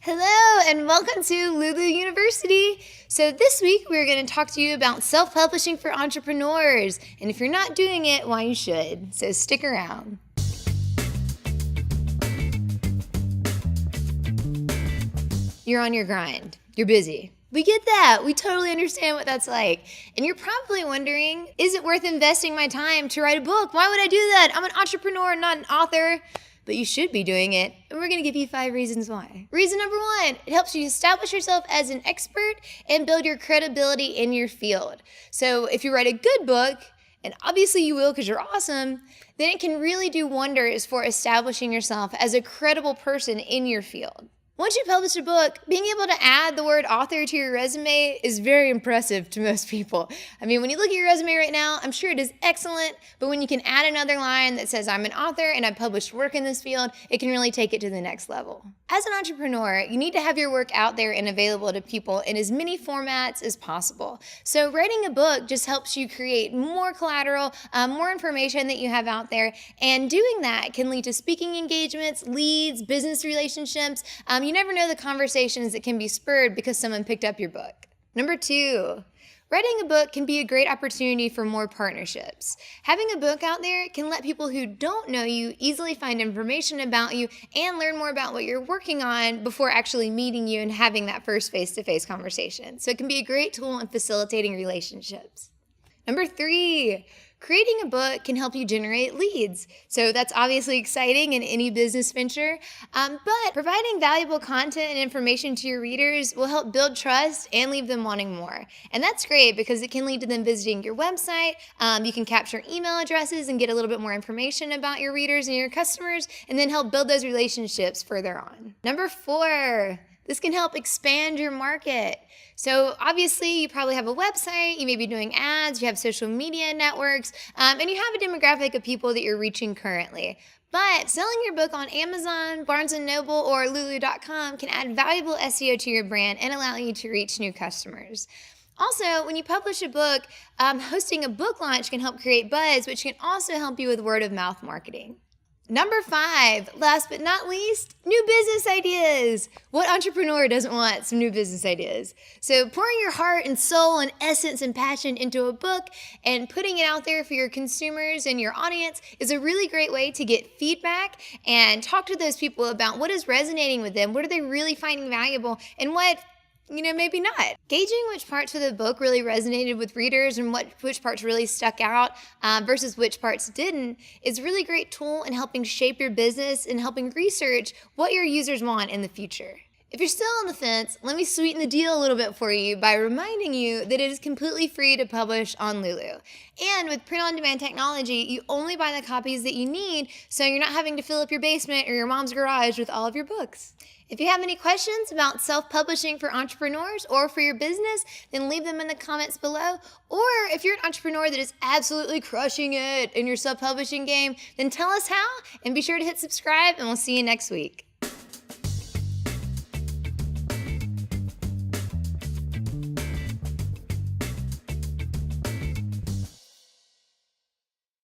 Hello and welcome to Lulu University. So this week we're going to talk to you about self-publishing for entrepreneurs. And if you're not doing it, why you should. So stick around. You're on your grind. You're busy. We get that. We totally understand what that's like. And you're probably wondering, is it worth investing my time to write a book? Why would I do that? I'm an entrepreneur, not an author. But you should be doing it, and we're going to give you 5 reasons why. Reason number 1, it helps you establish yourself as an expert and build your credibility in your field. So if you write a good book, and obviously you will because you're awesome, then it can really do wonders for establishing yourself as a credible person in your field. Once you publish a book, being able to add the word author to your resume is very impressive to most people. I mean, when you look at your resume right now, I'm sure it is excellent, but when you can add another line that says, I'm an author and I've published work in this field, it can really take it to the next level. As an entrepreneur, you need to have your work out there and available to people in as many formats as possible. So writing a book just helps you create more collateral, more information that you have out there, and doing that can lead to speaking engagements, leads, business relationships. You never know the conversations that can be spurred because someone picked up your book. Number 2, writing a book can be a great opportunity for more partnerships. Having a book out there can let people who don't know you easily find information about you and learn more about what you're working on before actually meeting you and having that first face-to-face conversation. So it can be a great tool in facilitating relationships. Number 3, creating a book can help you generate leads. So that's obviously exciting in any business venture, but providing valuable content and information to your readers will help build trust and leave them wanting more. And that's great because it can lead to them visiting your website. You can capture email addresses and get a little bit more information about your readers and your customers, and then help build those relationships further on. Number 4, this can help expand your market. So obviously you probably have a website, you may be doing ads, you have social media networks, and you have a demographic of people that you're reaching currently. But selling your book on Amazon, Barnes & Noble, or Lulu.com can add valuable SEO to your brand and allow you to reach new customers. Also, when you publish a book, hosting a book launch can help create buzz, which can also help you with word-of-mouth marketing. Number 5, last but not least, new business ideas. What entrepreneur doesn't want some new business ideas? So pouring your heart and soul and essence and passion into a book and putting it out there for your consumers and your audience is a really great way to get feedback and talk to those people about what is resonating with them, what are they really finding valuable, and what maybe not. Gauging which parts of the book really resonated with readers and which parts really stuck out versus which parts didn't is a really great tool in helping shape your business and helping research what your users want in the future. If you're still on the fence, let me sweeten the deal a little bit for you by reminding you that it is completely free to publish on Lulu. And with print-on-demand technology, you only buy the copies that you need, so you're not having to fill up your basement or your mom's garage with all of your books. If you have any questions about self-publishing for entrepreneurs or for your business, then leave them in the comments below. Or if you're an entrepreneur that is absolutely crushing it in your self-publishing game, then tell us how, and be sure to hit subscribe, and we'll see you next week.